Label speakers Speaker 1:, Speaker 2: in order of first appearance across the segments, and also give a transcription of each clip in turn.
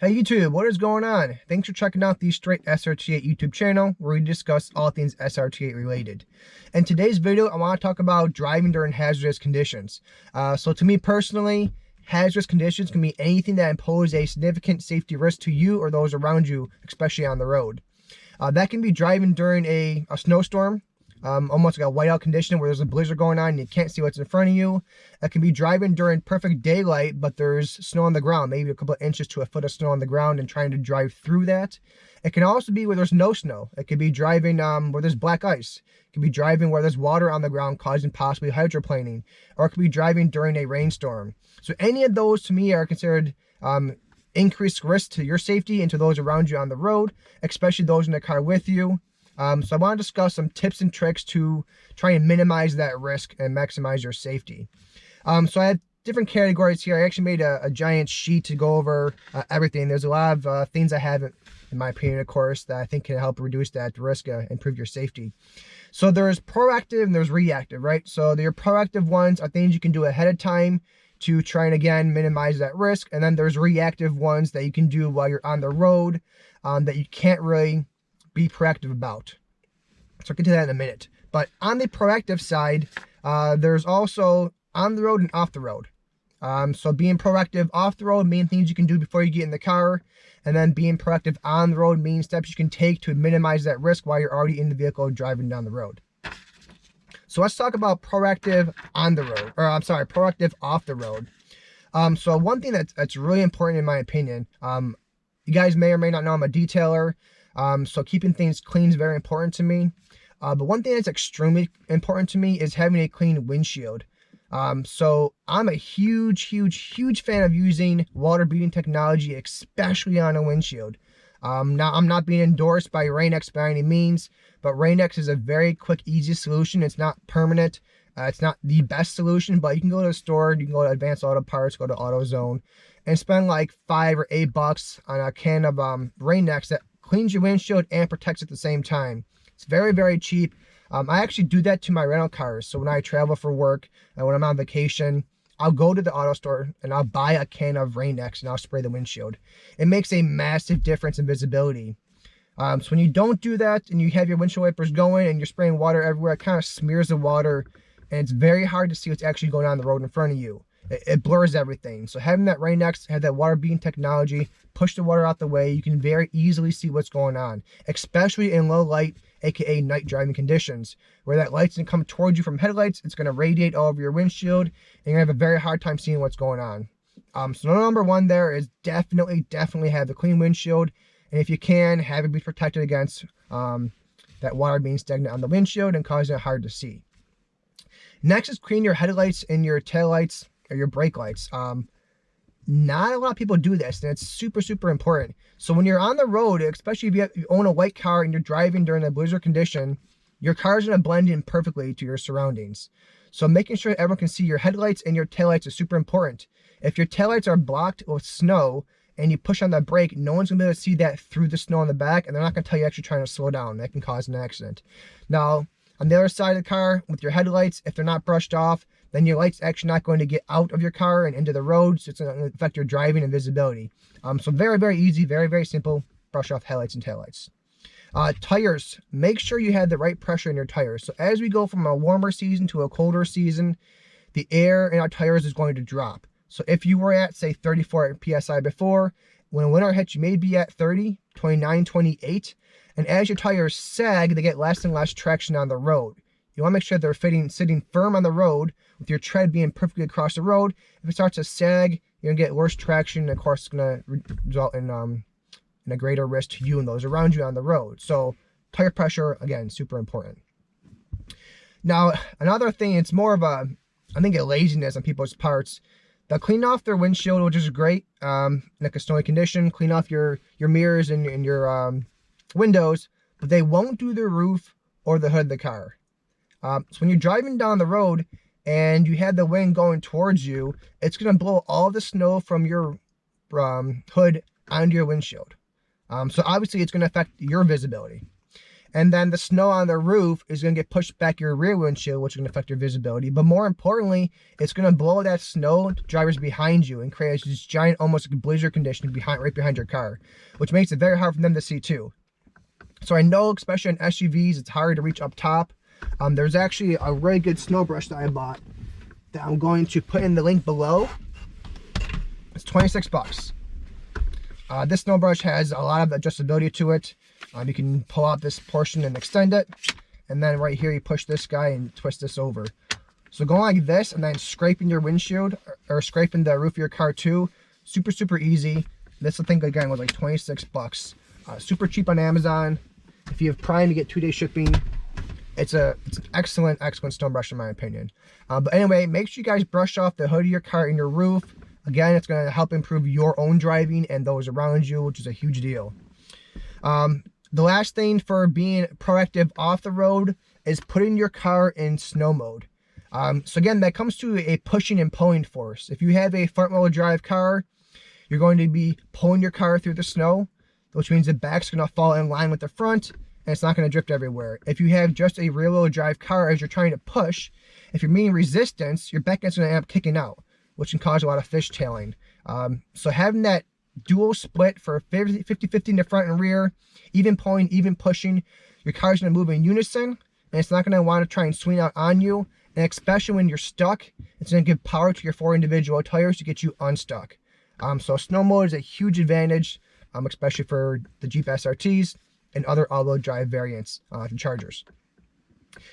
Speaker 1: Hey YouTube, what is going on? Thanks for checking out the Straight SRT8 YouTube channel where we discuss all things SRT8 related. In today's video, I want to talk about driving during hazardous conditions. So to me personally, hazardous conditions can be anything that impose a significant safety risk to you or those around you, especially on the road. That can be driving during a snowstorm, almost like a whiteout condition where there's a blizzard going on and you can't see what's in front of you. It can be driving during perfect daylight, but there's snow on the ground, maybe a couple of inches to a foot of snow on the ground, and trying to drive through that. It can also be where there's no snow. It could be driving where there's black ice. It could be driving where there's water on the ground causing possibly hydroplaning, or it could be driving during a rainstorm. So any of those to me are considered increased risk to your safety and to those around you on the road, especially those in the car with you. So I want to discuss some tips and tricks to try and minimize that risk and maximize your safety. So I have different categories here. I actually made a giant sheet to go over everything. There's a lot of things I haven't, in my opinion, of course, that I think can help reduce that risk, improve your safety. So there's proactive and there's reactive, right? So your proactive ones are things you can do ahead of time to try and, again, minimize that risk. And then there's reactive ones that you can do while you're on the road that you can't really be proactive about. So I'll get to that in a minute. But on the proactive side, there's also on the road and off the road. So being proactive off the road means things you can do before you get in the car. And then being proactive on the road means steps you can take to minimize that risk while you're already in the vehicle driving down the road. So let's talk about proactive on the road, or I'm sorry, proactive off the road. So one thing that's really important in my opinion, you guys may or may not know I'm a detailer, so keeping things clean is very important to me. But one thing that's extremely important to me is having a clean windshield. So I'm a huge fan of using water beading technology, especially on a windshield. Now, I'm not being endorsed by Rain-X by any means, but Rain-X is a very quick, easy solution. It's not permanent. It's not the best solution, but you can go to the store, you can go to Advanced Auto Parts, go to AutoZone, and spend like $5 or $8 on a can of Rain-X that cleans your windshield and protects at the same time. It's very cheap. I actually do that to my rental cars. So when I travel for work and when I'm on vacation, I'll go to the auto store and I'll buy a can of Rain-X and I'll spray the windshield. It makes a massive difference in visibility. So when you don't do that and you have your windshield wipers going and you're spraying water everywhere, it kind of smears the water and it's very hard to see what's actually going on the road in front of you. It blurs everything. So having that Rain-X, have that water beading technology, push the water out the way, you can very easily see what's going on, especially in low light, aka night driving conditions, where that light's gonna come towards you from headlights, it's gonna radiate all over your windshield, and you're gonna have a very hard time seeing what's going on. So number one there is definitely have the clean windshield, and if you can, have it be protected against that water being stagnant on the windshield and causing it hard to see. Next is clean your headlights and your taillights or your brake lights. Not a lot of people do this, and it's super important. So when you're on the road, especially if you own a white car and you're driving during a blizzard condition, your car is going to blend in perfectly to your surroundings. So making sure everyone can see your headlights and your taillights is super important. If your taillights are blocked with snow and you push on the brake, no one's going to be able to see that through the snow on the back, and they're not going to tell you actually trying to slow down. That can cause an accident. Now, on the other side of the car, with your headlights, if they're not brushed off, then your light's actually not going to get out of your car and into the road, so it's going to affect your driving and visibility. So very easy, very simple, brush off headlights and taillights. Tires, make sure you have the right pressure in your tires. So as we go from a warmer season to a colder season, the air in our tires is going to drop. So if you were at, say, 34 PSI before, when winter hits, you may be at 30, 29, 28, and as your tires sag, they get less and less traction on the road. You want to make sure they're sitting firm on the road with your tread being perfectly across the road. If it starts to sag, you're going to get worse traction, and of course, it's going to result in a greater risk to you and those around you on the road. So tire pressure, again, super important. Now, another thing, it's more of a laziness on people's parts. They'll clean off their windshield, which is great, like a snowy condition, clean off your mirrors and your windows, but they won't do the roof or the hood of the car. So when you're driving down the road and you have the wind going towards you, it's going to blow all the snow from your hood onto your windshield. So obviously it's going to affect your visibility. And then the snow on the roof is going to get pushed back your rear windshield, which is going to affect your visibility. But more importantly, it's going to blow that snow to drivers behind you and create this giant, almost like blizzard condition right behind your car, which makes it very hard for them to see too. So I know, especially in SUVs, it's hard to reach up top. There's actually a really good snow brush that I bought that I'm going to put in the link below. It's 26 bucks. This snow brush has a lot of adjustability to it. You can pull out this portion and extend it. And then right here, you push this guy and twist this over. So going like this and then scraping your windshield or scraping the roof of your car too. Super, super easy. This I think again was like 26 bucks. Super cheap on Amazon. If you have Prime, you get 2-day shipping. It's an excellent snow brush in my opinion. But anyway, make sure you guys brush off the hood of your car and your roof. Again, it's going to help improve your own driving and those around you, which is a huge deal. The last thing for being proactive off the road is putting your car in snow mode. So again, that comes to a pushing and pulling force. If you have a front wheel drive car, you're going to be pulling your car through the snow, which means the back's going to fall in line with the front and it's not going to drift everywhere. If you have just a rear wheel drive car, as you're trying to push, if you're meeting resistance, your back end's going to end up kicking out, which can cause a lot of fishtailing. So having that dual split for 50-50 in the front and rear, even pulling, even pushing, your car's going to move in unison, and it's not going to want to try and swing out on you. And especially when you're stuck, it's going to give power to your 4 individual tires to get you unstuck. So snow mode is a huge advantage, especially for the Jeep SRTs and other all-wheel drive variants and Chargers.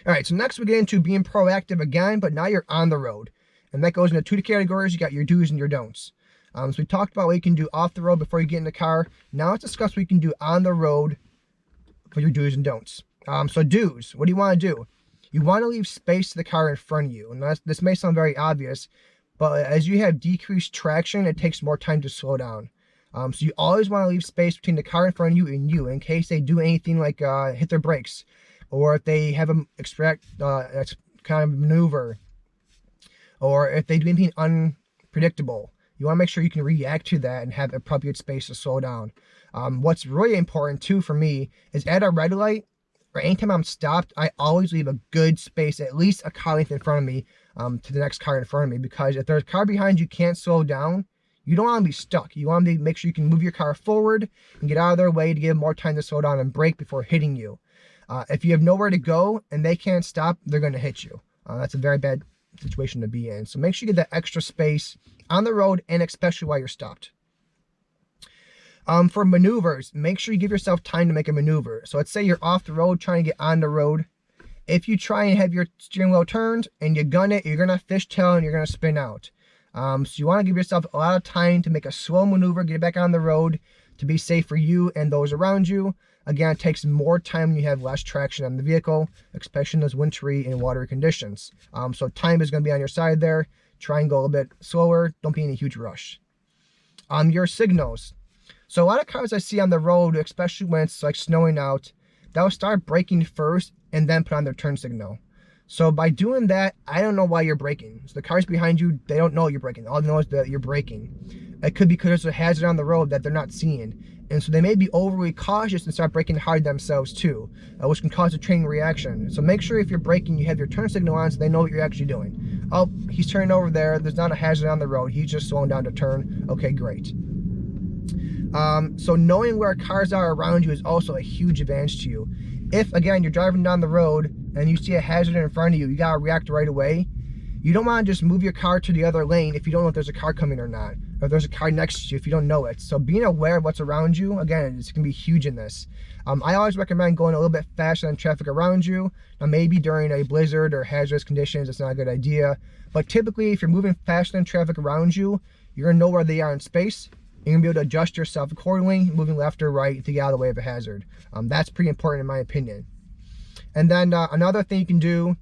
Speaker 1: All right, so next we get into being proactive again, but now you're on the road. And that goes into 2 categories. You got your do's and your don'ts. So we talked about what you can do off the road before you get in the car. Now let's discuss what you can do on the road for your do's and don'ts. So do's, what do you want to do? You want to leave space to the car in front of you. And this may sound very obvious, but as you have decreased traction, it takes more time to slow down. So you always want to leave space between the car in front of you and you in case they do anything like hit their brakes, or if they have an kind of maneuver, or if they do anything unpredictable. You want to make sure you can react to that and have appropriate space to slow down. What's really important too for me is at a red light or anytime I'm stopped, I always leave a good space, at least a car length in front of me, to the next car in front of me. Because if there's a car behind you can't slow down, you don't want to be stuck. You want to make sure you can move your car forward and get out of their way to give them more time to slow down and brake before hitting you. If you have nowhere to go and they can't stop, they're going to hit you. That's a very bad situation to be in. So make sure you get that extra space on the road, and especially while you're stopped. For maneuvers, make sure you give yourself time to make a maneuver. So let's say you're off the road trying to get on the road. If you try and have your steering wheel turned and you gun it, you're going to fishtail and you're going to spin out. So you want to give yourself a lot of time to make a slow maneuver, get back on the road to be safe for you and those around you. Again, it takes more time when you have less traction on the vehicle, especially in those wintry and watery conditions. So time is going to be on your side there. Try and go a little bit slower. Don't be in a huge rush. Your signals. So a lot of cars I see on the road, especially when it's like snowing out, they'll start braking first and then put on their turn signal. So by doing that, I don't know why you're braking. So the cars behind you, they don't know you're braking. All they know is that you're braking. It could be because there's a hazard on the road that they're not seeing. And so they may be overly cautious and start braking hard themselves too, which can cause a chain reaction. So make sure if you're braking, you have your turn signal on so they know what you're actually doing. Oh, he's turning over there. There's not a hazard on the road. He's just slowing down to turn. Okay, great. So knowing where cars are around you is also a huge advantage to you. If, again, you're driving down the road and you see a hazard in front of you, you got to react right away. You don't want to just move your car to the other lane if you don't know if there's a car coming or not, or if there's a car next to you if you don't know it. So being aware of what's around you, again, it's going to be huge in this. I always recommend going a little bit faster than traffic around you. Now, maybe during a blizzard or hazardous conditions, it's not a good idea. But typically, if you're moving faster than traffic around you, you're going to know where they are in space. You're going to be able to adjust yourself accordingly, moving left or right to get out of the way of a hazard. That's pretty important in my opinion. And then another thing you can do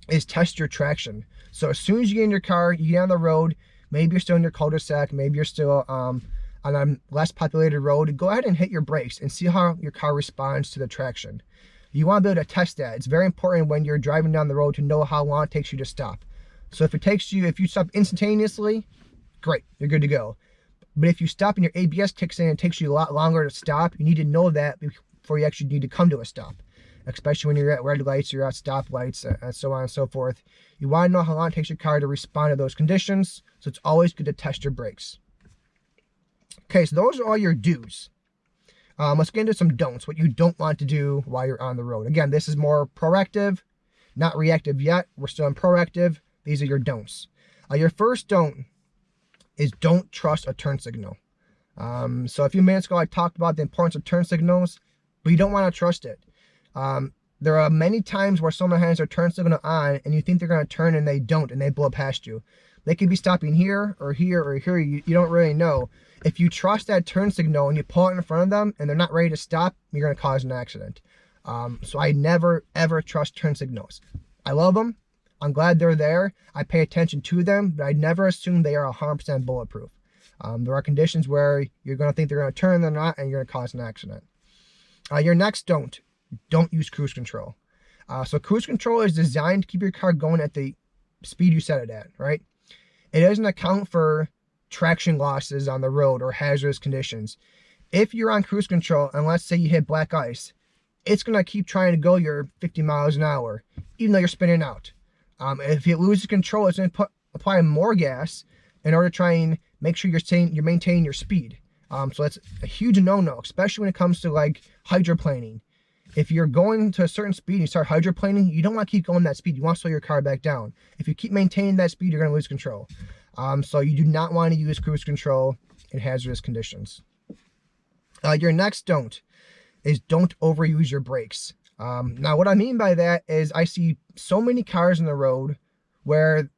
Speaker 1: is test your traction. So as soon as you get in your car, you get on the road, maybe you're still in your cul-de-sac, maybe you're still on a less populated road, go ahead and hit your brakes and see how your car responds to the traction. You want to be able to test that. It's very important when you're driving down the road to know how long it takes you to stop. So if you stop instantaneously, great, you're good to go. But if you stop and your ABS kicks in and it takes you a lot longer to stop, you need to know that before you actually need to come to a stop. especially when you're at red lights, you're at stoplights, and so on and so forth. You want to know how long it takes your car to respond to those conditions, so it's always good to test your brakes. Okay, so those are all your do's. Let's get into some don'ts, what you don't want to do while you're on the road. Again, this is more proactive, not reactive yet. We're still in proactive. These are your don'ts. Your first don't is don't trust a turn signal. So a few minutes ago, I talked about the importance of turn signals, but you don't want to trust it. There are many times where someone has their turn signal on and you think they're going to turn and they don't, and they blow past you. They could be stopping here or here or here. You don't really know. If you trust that turn signal and you pull it in front of them and they're not ready to stop, you're going to cause an accident. So I never, ever trust turn signals. I love them. I'm glad they're there. I pay attention to them, but I never assume they are 100% bulletproof. There are conditions where you're going to think they're going to turn, they're not, and you're going to cause an accident. Your next don't use cruise control. So cruise control is designed to keep your car going at the speed you set it at, right? It doesn't account for traction losses on the road or hazardous conditions. If you're on cruise control and let's say you hit black ice, it's going to keep trying to go your 50 miles an hour, even though you're spinning out. If it loses control, it's going to apply more gas in order to try and make sure you're maintaining your speed. So that's a huge no-no, especially when it comes to like hydroplaning. If you're going to a certain speed and you start hydroplaning, you don't want to keep going that speed. You want to slow your car back down. If you keep maintaining that speed, you're going to lose control. So you do not want to use cruise control in hazardous conditions. Your next don't is don't overuse your brakes. Now, what I mean by that is I see so many cars on the road where,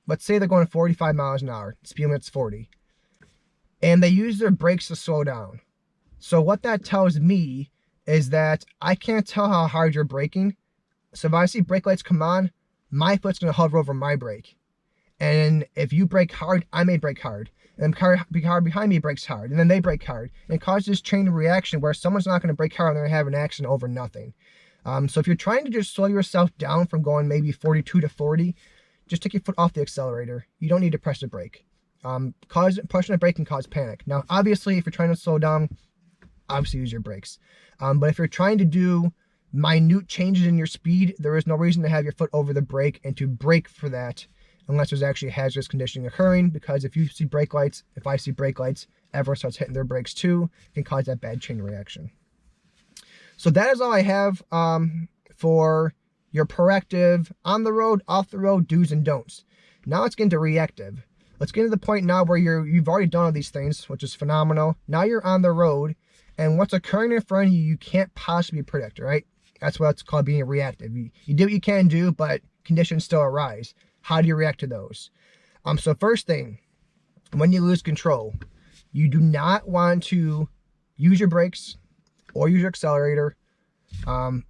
Speaker 1: let's say they're going 45 miles an hour, speed limit's 40, and they use their brakes to slow down. So what that tells me is that I can't tell how hard you're braking. So if I see brake lights come on, my foot's going to hover over my brake. And if you brake hard, I may brake hard. And the car behind me brakes hard. And then they brake hard. And it causes this chain reaction where someone's not going to brake hard and they're going to have an accident over nothing. So if you're trying to just slow yourself down from going maybe 42 to 40, just take your foot off the accelerator. You don't need to press the brake. Pushing the brake can cause panic. Now, obviously, if you're trying to slow down, obviously use your brakes. But if you're trying to do minute changes in your speed, there is no reason to have your foot over the brake and to brake for that unless there's actually hazardous conditioning occurring, because if you see brake lights, if I see brake lights, everyone starts hitting their brakes too, it can cause that bad chain reaction. So that is all I have for your proactive, on the road, off the road, do's and don'ts. Now let's get into reactive. Let's get to the point now where you've already done all these things, which is phenomenal. Now you're on the road, and what's occurring in front of you, you can't possibly predict, right? That's what's called being reactive. You do what you can do, but conditions still arise. How do you react to those? So first thing, when you lose control, you do not want to use your brakes or use your accelerator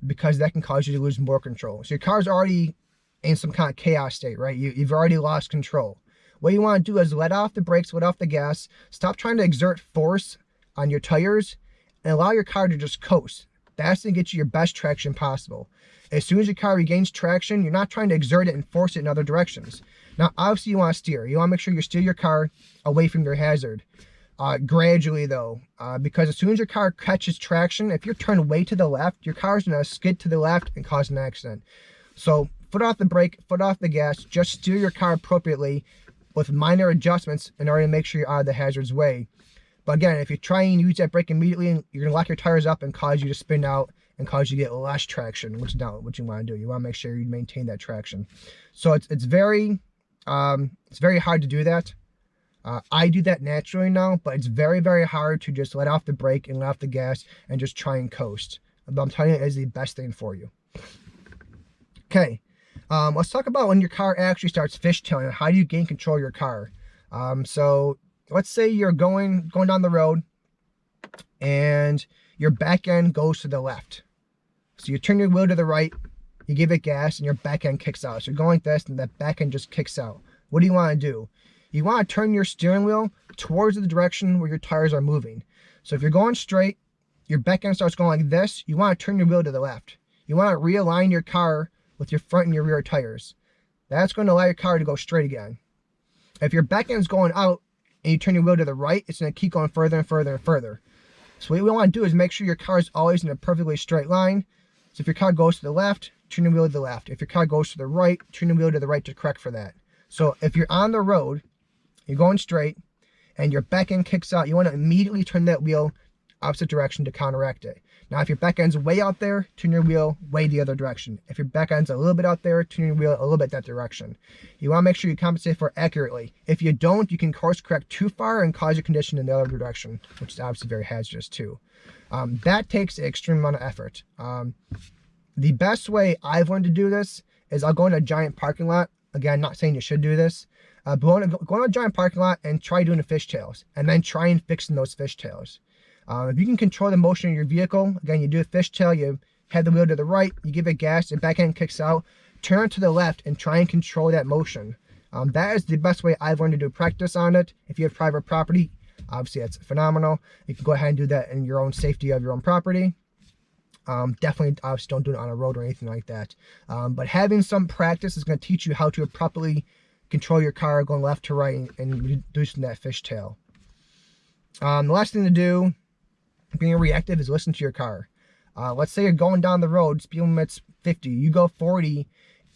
Speaker 1: because that can cause you to lose more control. So your car's already in some kind of chaos state, right? You've already lost control. What you want to do is let off the brakes, let off the gas, stop trying to exert force on your tires, and allow your car to just coast. That's going to get you your best traction possible. As soon as your car regains traction, you're not trying to exert it and force it in other directions. Now, obviously, you want to steer. You want to make sure you steer your car away from your hazard. Gradually, though, because as soon as your car catches traction, if you're turned way to the left, your car's going to skid to the left and cause an accident. So, foot off the brake, foot off the gas, just steer your car appropriately with minor adjustments in order to make sure you're out of the hazard's way. But again, if you try and use that brake immediately, you're going to lock your tires up and cause you to spin out and cause you to get less traction, which is not what you want to do. You want to make sure you maintain that traction. So it's very hard to do that. I do that naturally now, but it's very, very hard to just let off the brake and let off the gas and just try and coast. But I'm telling you, it is the best thing for you. Okay, let's talk about when your car actually starts fishtailing. How do you gain control of your car? So let's say you're going down the road and your back end goes to the left. So you turn your wheel to the right, you give it gas, and your back end kicks out. So you're going like this, and that back end just kicks out. What do you want to do? You want to turn your steering wheel towards the direction where your tires are moving. So if you're going straight, your back end starts going like this, you want to turn your wheel to the left. You want to realign your car with your front and your rear tires. That's going to allow your car to go straight again. If your back end's going out and you turn your wheel to the right, it's going to keep going further and further and further. So what we want to do is make sure your car is always in a perfectly straight line. So if your car goes to the left, turn your wheel to the left. If your car goes to the right, turn your wheel to the right to correct for that. So if you're on the road, you're going straight, and your back end kicks out, you want to immediately turn that wheel opposite direction to counteract it. Now, if your back end's way out there, turn your wheel way the other direction. If your back end's a little bit out there, turn your wheel a little bit that direction. You want to make sure you compensate for it accurately. If you don't, you can course correct too far and cause your condition in the other direction, which is obviously very hazardous too. That takes an extreme amount of effort. The best way I've learned to do this is I'll go in a giant parking lot. Again, not saying you should do this, but go in a giant parking lot and try doing the fishtails, and then try and fixing those fishtails. If you can control the motion of your vehicle, again, you do a fishtail, you head the wheel to the right, you give it gas, the back end kicks out, turn to the left and try and control that motion. That is the best way I've learned to do practice on it. If you have private property, obviously that's phenomenal. You can go ahead and do that in your own safety of your own property. Definitely, obviously, don't do it on a road or anything like that. But having some practice is going to teach you how to properly control your car going left to right and reducing that fishtail. The last thing to do, being reactive, is listen to your car. Let's say you're going down the road, speed limit's 50, you go 40,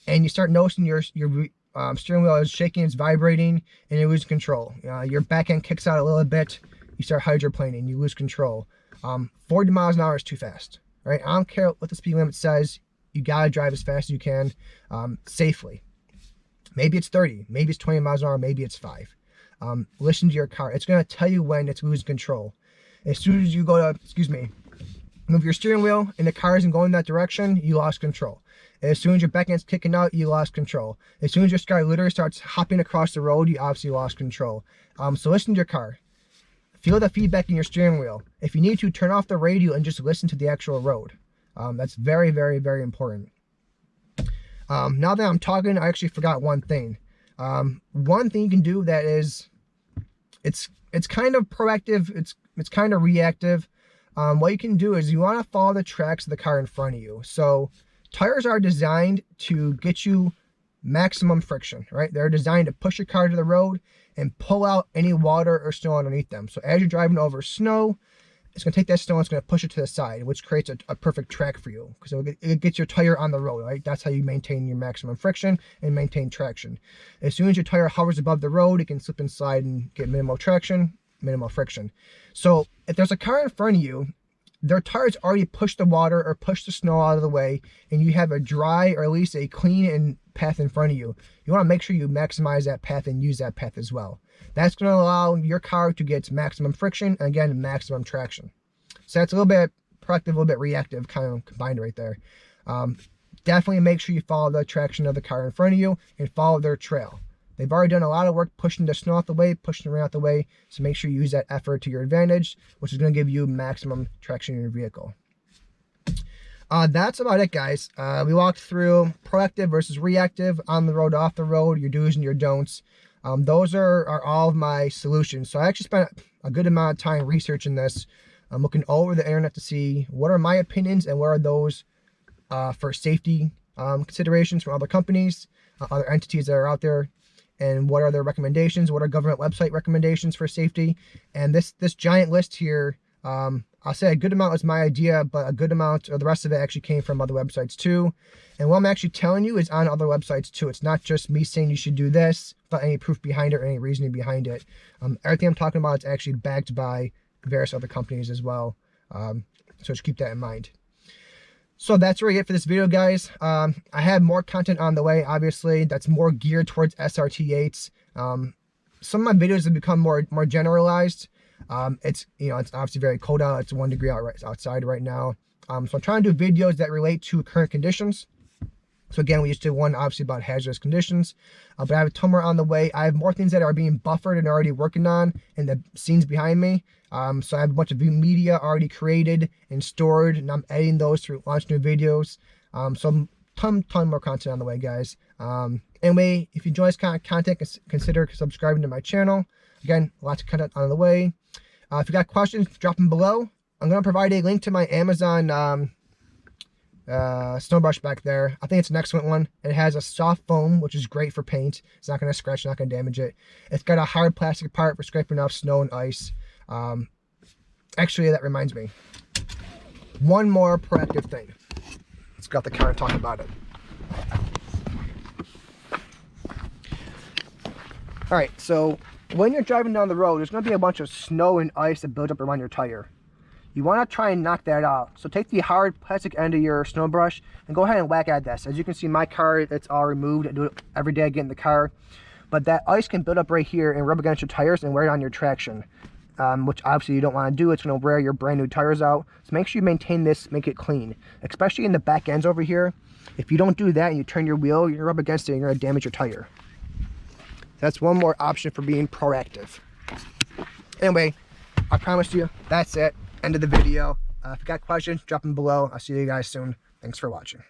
Speaker 1: and you start noticing your steering wheel is shaking, it's vibrating, and you lose control. Your back end kicks out a little bit, you start hydroplaning, you lose control. 40 miles an hour is too fast, right? I don't care what the speed limit says, you gotta drive as fast as you can, safely. Maybe it's 30, maybe it's 20 miles an hour, maybe it's 5. Listen to your car. It's gonna tell you when it's losing control. As soon as you go to, move your steering wheel and the car isn't going that direction, you lost control. As soon as your back end's kicking out, you lost control. As soon as your car literally starts hopping across the road, you obviously lost control. So listen to your car. Feel the feedback in your steering wheel. If you need to, turn off the radio and just listen to the actual road. That's very, very, very important. Now that I'm talking, I actually forgot one thing. One thing you can do that is, it's kind of proactive, it's kind of reactive. What you can do is you want to follow the tracks of the car in front of you. So tires are designed to get you maximum friction, right? They're designed to push your car to the road and pull out any water or snow underneath them. So as you're driving over snow, it's going to take that snow and it's going to push it to the side, which creates a perfect track for you, because it gets your tire on the road, right? That's how you maintain your maximum friction and maintain traction. As soon as your tire hovers above the road, it can slip and slide and get minimal traction, minimal friction. So if there's a car in front of you, their tires already push the water or push the snow out of the way, and you have a dry or at least a clean path in front of you. You want to make sure you maximize that path and use that path as well. That's going to allow your car to get maximum friction and, again, maximum traction. So that's a little bit proactive, a little bit reactive, kind of combined right there. Definitely make sure you follow the traction of the car in front of you and follow their trail. They've already done a lot of work pushing the snow out the way, pushing the rain out the way, so make sure you use that effort to your advantage, which is going to give you maximum traction in your vehicle. That's about it, guys. We walked through proactive versus reactive, on the road, off the road, your do's and your don'ts. Those are all of my solutions. So I actually spent a good amount of time researching this. I'm looking all over the internet to see what are my opinions and what are those for safety considerations from other companies, other entities that are out there, and what are their recommendations, what are government website recommendations for safety. And this giant list here, I'll say a good amount was my idea, but a good amount, or the rest of it, actually came from other websites too. And what I'm actually telling you is on other websites too. It's not just me saying you should do this without any proof behind it or any reasoning behind it. Everything I'm talking about is actually backed by various other companies as well. So just keep that in mind. So that's really it for this video, guys. I have more content on the way, obviously, that's more geared towards SRT8s. Some of my videos have become more generalized. It's obviously very cold out. It's 1 degree outside right now. So I'm trying to do videos that relate to current conditions. So again, we just did one obviously about hazardous conditions, but I have a ton more on the way. I have more things that are being buffered and already working on in the scenes behind me. So I have a bunch of media already created and stored, and I'm editing those to launch new videos. So ton more content on the way, guys. Anyway, if you enjoy this kind of content, consider subscribing to my channel. Again, lots of content on the way. If you got questions, drop them below. I'm going to provide a link to my Amazon snow brush back there. I think it's an excellent one. It has a soft foam, which is great for paint. It's not going to scratch, not going to damage it. It's got a hard plastic part for scraping off snow and ice. Actually, that reminds me. One more proactive thing. get out the car and talk about it. All right, so when you're driving down the road, there's going to be a bunch of snow and ice that build up around your tire. You want to try and knock that out. So take the hard plastic end of your snow brush and go ahead and whack at this. As you can see, my car, it's all removed. I do it every day I get in the car. But that ice can build up right here and rub against your tires and wear down your traction, which obviously you don't want to do. It's going to wear your brand new tires out. So make sure you maintain this, make it clean, especially in the back ends over here. If you don't do that and you turn your wheel, you're going to rub against it and you're going to damage your tire. That's one more option for being proactive. Anyway, I promise you, that's it. End of the video. If you got questions, drop them below. I'll see you guys soon. Thanks for watching.